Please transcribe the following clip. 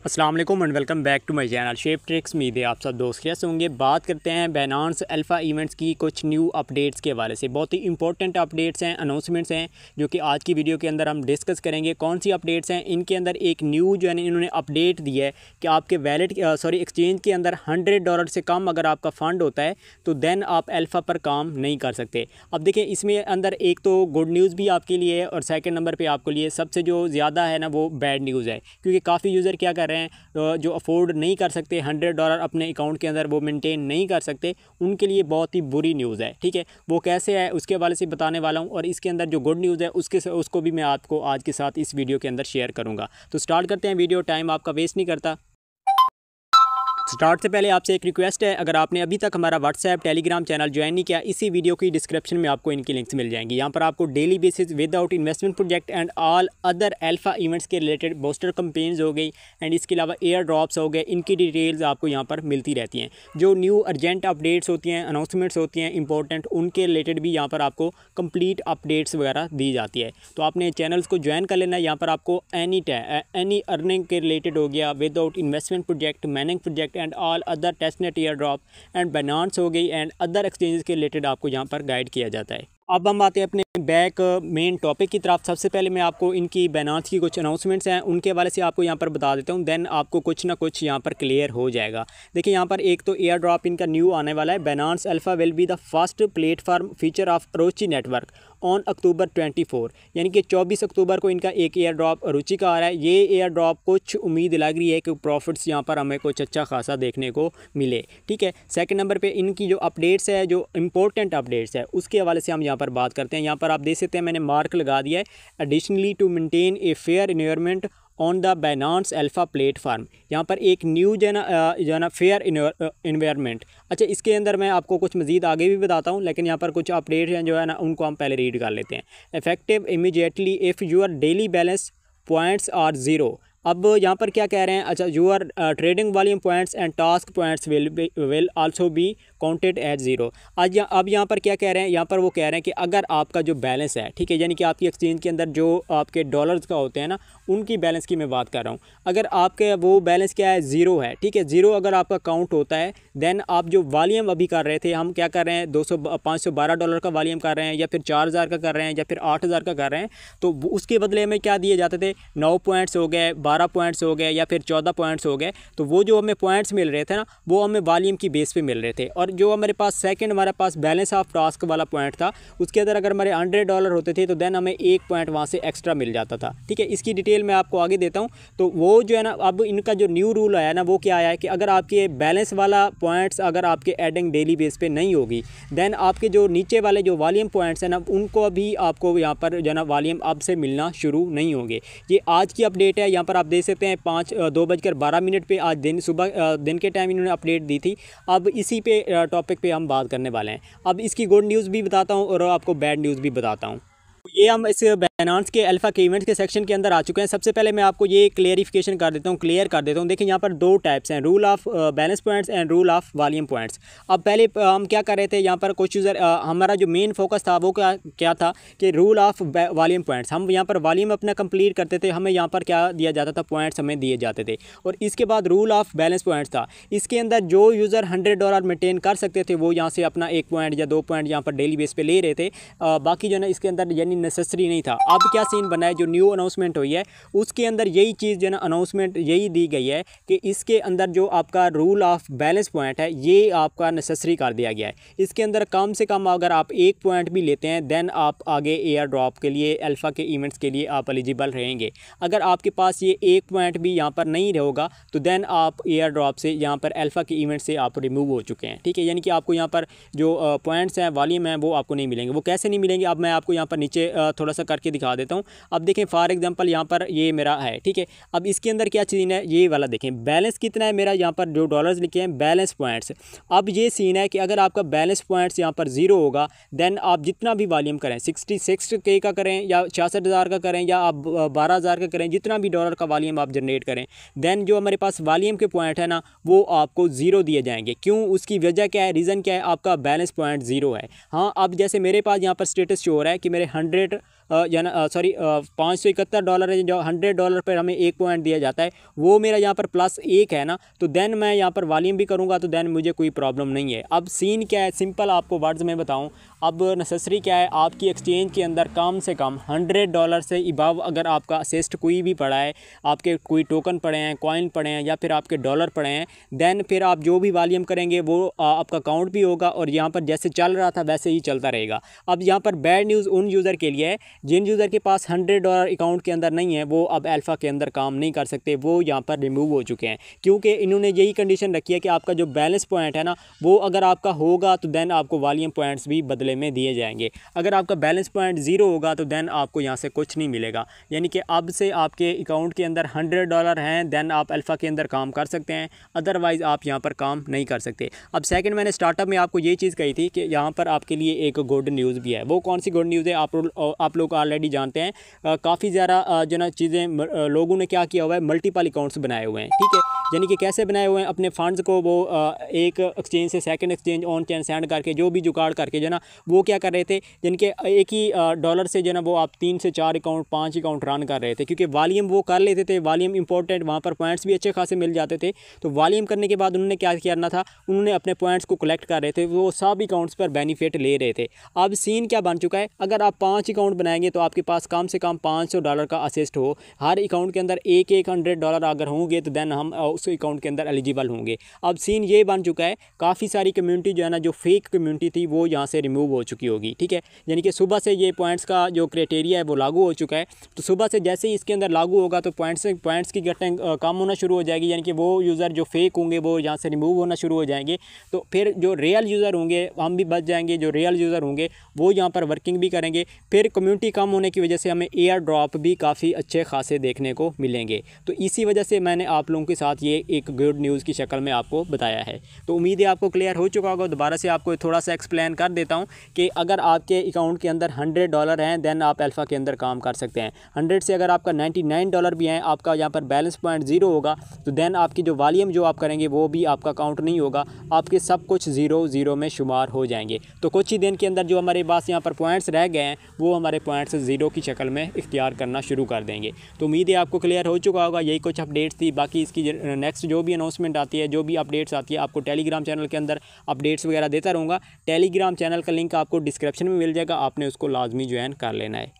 अस्सलाम वालेकुम and welcome back to my channel shape tricks. उम्मीद है आप सब दोस्त कैसे होंगे। बात करते हैं बाइनेंस अल्फ़ा इवेंट्स की कुछ न्यू अपडेट्स के हवाले से। बहुत ही इंपॉर्टेंट अपडेट्स हैं, अनाउंसमेंट्स हैं जो कि आज की वीडियो के अंदर हम डिस्कस करेंगे। कौन सी अपडेट्स हैं, इनके अंदर एक न्यू जो है इन्होंने अपडेट दी है कि आपके वैलेट एक्सचेंज के अंदर $100 से कम अगर आपका फ़ंड होता है तो देन आप अल्फ़ा पर काम नहीं कर सकते। अब देखिए इसमें अंदर एक तो गुड न्यूज़ भी आपके लिए है और सेकेंड नंबर पर आपके लिए सबसे जो ज़्यादा है ना वो बैड न्यूज़ है, क्योंकि काफ़ी यूज़र क्या कर रहे हैं जो अफोर्ड नहीं कर सकते, $100 अपने अकाउंट के अंदर वो मेंटेन नहीं कर सकते, उनके लिए बहुत ही बुरी न्यूज़ है। ठीक है, वो कैसे है उसके हवाले से बताने वाला हूँ और इसके अंदर जो गुड न्यूज़ है उसको भी मैं आपको आज के साथ इस वीडियो के अंदर शेयर करूँगा। तो स्टार्ट करते हैं वीडियो, टाइम आपका वेस्ट नहीं करता। स्टार्ट से पहले आपसे एक रिक्वेस्ट है, अगर आपने अभी तक हमारा व्हाट्सएप टेलीग्राम चैनल ज्वाइन नहीं किया, इसी वीडियो की डिस्क्रिप्शन में आपको इनकी लिंक्स मिल जाएंगी। यहाँ पर आपको daily basis without investment project and all other alpha events के रिलेटेड बूस्टर कैंपेन्स हो गई एंड इसके अलावा एयर ड्रॉप्स हो गए, इनकी डिटेल्स आपको यहाँ पर मिलती रहती हैं। जो न्यू अर्जेंट अपडेट्स होती हैं, अनाउंसमेंट्स होती हैं इंपॉर्टेंट, उनके रिलेटेड भी यहाँ पर आपको कंप्लीट अपडेट्स वगैरह दी जाती है। तो आपने चैनल्स को ज्वाइन कर लेना है। यहाँ पर आपको एनी अर्निंग के रिलेटेड हो गया, without investment project, mining project and all other testnet, air drop and Binance हो गई एंड अदर एक्सचेंजेस के रिलेटेड आपको यहाँ पर गाइड किया जाता है। अब हम आते हैं अपने बैक मेन टॉपिक की तरफ। सबसे पहले मैं आपको इनकी बाइनेंस की कुछ अनाउंसमेंट्स हैं उनके हवाले से आपको यहाँ पर बता देता हूँ, देन आपको कुछ ना कुछ यहाँ पर क्लियर हो जाएगा। देखिए यहाँ पर एक तो एयर ड्रॉप इनका न्यू आने वाला है। Binance alpha will be the first platform feature of Ruchi network on October 24, यानी कि 24 अक्टूबर को इनका एक एयर ड्रॉप रुचि का आ रहा है। ये एयर ड्रॉप कुछ उम्मीद लग रही है कि प्रॉफिट्स यहाँ पर हमें कुछ अच्छा खासा देखने को मिले। ठीक है, सेकंड नंबर पे इनकी जो अपडेट्स है, जो इंपॉर्टेंट अपडेट्स है, उसके हवाले से हम यहाँ पर बात करते हैं। यहाँ पर आप देख सकते हैं मैंने मार्क लगा दिया है, additionally to maintain a fair environment on the Binance alpha platform. यहाँ पर एक न्यू जो है ना फेयर इन्वायरमेंट। अच्छा, इसके अंदर मैं आपको कुछ मज़ीद आगे भी बताता हूँ, लेकिन यहाँ पर कुछ अपडेट हैं जो है ना उनको हम पहले रीड कर लेते हैं। Effective immediately if your daily balance points are zero. अब यहाँ पर क्या कह रहे हैं, अच्छा, your trading volume points and task points will also be counted as zero. अब यहाँ पर क्या कह रहे हैं, यहाँ पर वो कह रहे हैं कि अगर आपका जो बैलेंस है, ठीक है, यानी कि आपकी एक्सचेंज के अंदर जो आपके डॉलर्स का होते हैं ना, उनकी बैलेंस की मैं बात कर रहा हूँ। अगर आपके वो बैलेंस क्या है, ज़ीरो है, ठीक है, ज़ीरो अगर आपका काउंट होता है, देन आप जो वॉल्यूम अभी कर रहे थे, हम क्या कर रहे हैं, $512 का वॉल्यूम कर रहे हैं या फिर 4000 का कर रहे हैं या फिर 8000 का कर रहे हैं, तो उसके बदले में क्या दिए जाते थे, 9 पॉइंट्स हो गए, 12 पॉइंट्स हो गए या फिर 14 पॉइंट्स हो गए। तो वो जो हमें पॉइंट्स मिल रहे थे ना, वो हमें वॉल्यूम की बेस पे मिल रहे थे। और जो हमारे पास सेकंड हमारे पास बैलेंस ऑफ टास्क वाला पॉइंट था, उसके अंदर अगर हमारे $100 होते थे तो देन हमें 1 पॉइंट वहाँ से एक्स्ट्रा मिल जाता था। ठीक है, इसकी डिटेल मैं आपको आगे देता हूँ। तो वो जो है ना, अब इनका जो न्यू रूल आया ना, वो क्या आया है कि अगर आपके बैलेंस वाला पॉइंट्स अगर आपके एडिंग डेली बेस पे नहीं होगी, देन आपके जो नीचे वाले जो वॉल्यूम पॉइंट्स हैं ना, उनको अभी आपको यहाँ पर जो है ना वॉल्यूम अब से मिलना शुरू नहीं होंगे। ये आज की अपडेट है। यहाँ पर आप देख सकते हैं 2:12 पे आज दिन के टाइम इन्होंने अपडेट दी थी। अब इसी पे टॉपिक पे हम बात करने वाले हैं। अब इसकी गुड न्यूज़ भी बताता हूँ और आपको बैड न्यूज़ भी बताता हूँ। ये हम इस बाइनेंस के अल्फा के इवेंट्स के सेक्शन के अंदर आ चुके हैं। सबसे पहले मैं आपको ये क्लियर कर देता हूँ। देखिए यहाँ पर दो टाइप्स हैं, rule of balance points and rule of volume points. अब पहले हम क्या कर रहे थे, यहाँ पर कुछ यूज़र हमारा जो मेन फोकस था वो क्या था कि रूल ऑफ वॉल्यूम पॉइंट्स। हम यहाँ पर वॉल्यूम अपना कंप्लीट करते थे, हमें यहाँ पर क्या दिया जाता था, पॉइंट्स हमें दिए जाते थे। और इसके बाद रूल ऑफ बैलेंस पॉइंट्स था। इसके अंदर जो यूज़र $100 मेंटेन कर सकते थे वो यहाँ से अपना 1 पॉइंट या 2 पॉइंट यहाँ पर डेली बेस पे ले रहे थे। बाकी जो है ना इसके अंदर यानी नेसेसरी नहीं था। अब क्या सीन बना है, जो न्यू अनाउंसमेंट हुई है उसके अंदर यही चीज़ जो है ना अनाउंसमेंट यही दी गई है कि इसके अंदर जो आपका रूल ऑफ बैलेंस पॉइंट है ये आपका नेसेसरी कर दिया गया है। इसके अंदर कम से कम अगर आप 1 पॉइंट भी लेते हैं, देन आप आगे एयर ड्रॉप के लिए, अल्फ़ा के इवेंट्स के लिए आप एलिजिबल रहेंगे। अगर आपके पास ये 1 पॉइंट भी यहाँ पर नहीं होगा तो देन आप एयर ड्रॉप से, यहाँ पर अल्फ़ा के इवेंट से आप रिमूव हो चुके हैं। ठीक है, यानी कि आपको यहाँ पर जो पॉइंट्स हैं, वॉल्यूम है, वो आपको नहीं मिलेंगे। वो कैसे नहीं मिलेंगे, अब मैं आपको यहाँ पर नीचे थोड़ा सा करके दिखा देता हूँ। अब देखें फॉर एग्जांपल यहाँ पर ये मेरा है, ठीक है। अब इसके अंदर क्या सीन है, ये वाला देखें, बैलेंस कितना है मेरा, यहाँ पर जो डॉलर्स लिखे हैं बैलेंस पॉइंट्स। अब ये सीन है कि अगर आपका बैलेंस पॉइंट्स यहाँ पर 0 होगा, देन आप जितना भी वॉल्यूम करें, 66K का करें या 66,000 का करें या आप 12,000 का करें, जितना भी डॉलर का वॉल्यूम आप जनरेट करें, देन जो हमारे पास वॉल्यूम के पॉइंट है ना, वो आपको 0 दिए जाएंगे। क्यों, उसकी वजह क्या है, रीज़न क्या है, आपका बैलेंस पॉइंट 0 है। हाँ, अब जैसे मेरे पास यहाँ पर स्टेटस शो हो रहा है कि मेरे या ना सॉरी $571 है, जो $100 पर हमें 1 पॉइंट दिया जाता है, वो मेरा यहाँ पर +1 है ना, तो देन मैं यहाँ पर वॉल्यूम भी करूँगा तो देन मुझे कोई प्रॉब्लम नहीं है। अब सीन क्या है, सिंपल आपको वर्ड्स में बताऊँ, अब नेसेसरी क्या है, आपकी एक्सचेंज के अंदर कम से कम $100 से इबाव अगर आपका असिस्ट कोई भी पड़ा है, आपके कोई टोकन पड़े हैं, कॉइन पड़े हैं, या फिर आपके डॉलर पड़े हैं, देन फिर आप जो भी वॉल्यूम करेंगे वो आपका काउंट भी होगा और यहाँ पर जैसे चल रहा था वैसे ही चलता रहेगा। अब यहाँ पर बैड न्यूज़ उन यूज़र के लिए है जिन यूज़र के पास $100 अकाउंट के अंदर नहीं है, वो अब अल्फ़ा के अंदर काम नहीं कर सकते, वो यहाँ पर रिमूव हो चुके हैं, क्योंकि इन्होंने यही कंडीशन रखी है कि आपका जो बैलेंस पॉइंट है ना, वो अगर आपका होगा तो देन आपको वॉल्यूम पॉइंट्स भी बदले में दिए जाएंगे। अगर आपका बैलेंस पॉइंट 0 होगा तो देन आपको यहाँ से कुछ नहीं मिलेगा। यानी कि अब से आपके अकाउंट के अंदर $100 हैं, देन आप अल्फ़ा के अंदर काम कर सकते हैं, अदरवाइज़ आप यहाँ पर काम नहीं कर सकते। अब सेकंड, मैंने स्टार्टअप में आपको ये चीज़ कही थी कि यहाँ पर आपके लिए एक गुड न्यूज़ भी है। वो कौन सी गुड न्यूज़ है, आप लोग ऑलरेडी जानते हैं। काफ़ी ज़्यादा जो ना चीज़ें लोगों ने क्या किया हुआ है, मल्टीपल अकाउंट्स बनाए हुए हैं, ठीक है। यानी कि कैसे बनाए हुए हैं, अपने फंड्स को वो एक एक्सचेंज से second exchange on chain send करके, जो भी जुगाड़ करके जो ना वो क्या कर रहे थे, जिनके एक ही डॉलर से जो ना वो आप 3 से 4 अकाउंट 5 अकाउंट रन कर रहे थे, क्योंकि वॉल्यूम वो कर लेते थे, वॉल्यूम इंपॉर्टेंट, वहाँ पर पॉइंट्स भी अच्छे खासे मिल जाते थे। तो वॉल्यूम करने के बाद उन्होंने क्या करना था, उन्होंने अपने पॉइंट्स को कलेक्ट कर रहे थे, वो सब अकाउंट्स पर बेनिफिट ले रहे थे। अब सीन क्या बन चुका है, अगर आप 5 अकाउंट बनाएंगे तो आपके पास कम से कम $500 का असिस्ट हो, हर अकाउंट के अंदर एक $100 अगर होंगे तो देन हम उस अकाउंट के अंदर एलिजिबल होंगे। अब सीन ये बन चुका है, काफ़ी सारी कम्युनिटी जो है ना, जो फेक कम्युनिटी थी, वो यहाँ से रिमूव हो चुकी होगी, ठीक है। यानी कि सुबह से ये पॉइंट्स का जो क्राइटेरिया है वो लागू हो चुका है, तो सुबह से जैसे ही इसके अंदर लागू होगा तो पॉइंट्स की गट्टिंग कम होना शुरू हो जाएगी। यानी कि वो यूज़र जो फेक होंगे वो यहाँ से रिमूव होना शुरू हो जाएंगे, तो फिर जो रियल यूज़र होंगे हम भी बच जाएंगे, जो रियल यूज़र होंगे वो यहाँ पर वर्किंग भी करेंगे। फिर कम्युनिटी कम होने की वजह से हमें एयर ड्रॉप भी काफ़ी अच्छे खासे देखने को मिलेंगे। तो इसी वजह से मैंने आप लोगों के साथ ये एक गुड न्यूज़ की शक्ल में आपको बताया है। तो उम्मीद है आपको क्लियर हो चुका होगा। दोबारा से आपको थोड़ा सा एक्सप्लेन कर देता हूँ कि अगर आपके अकाउंट के अंदर $100 हैं, देन आप अल्फ़ा के अंदर काम कर सकते हैं। 100 से अगर आपका $99 भी हैं, आपका यहाँ पर बैलेंस पॉइंट 0 होगा, तो देन आपकी जो वॉल्यूम जो आप करेंगे वो भी आपका काउंट नहीं होगा, आपके सब कुछ 0 में शुमार हो जाएंगे। तो कुछ ही दिन के अंदर जो हमारे पास यहाँ पर पॉइंट्स रह गए हैं, वो हमारे पॉइंट्स 0 की शक्ल में इख्तियार करना शुरू कर देंगे। तो उम्मीद है आपको क्लियर हो चुका होगा। यही कुछ अपडेट्स थी, बाकी इसकी नेक्स्ट जो भी अनाउंसमेंट आती है, जो भी अपडेट्स आती है, आपको टेलीग्राम चैनल के अंदर अपडेट्स वगैरह देता रहूँगा। टेलीग्राम चैनल का लिंक आपको डिस्क्रिप्शन में मिल जाएगा, आपने उसको लाजमी ज्वाइन कर लेना है।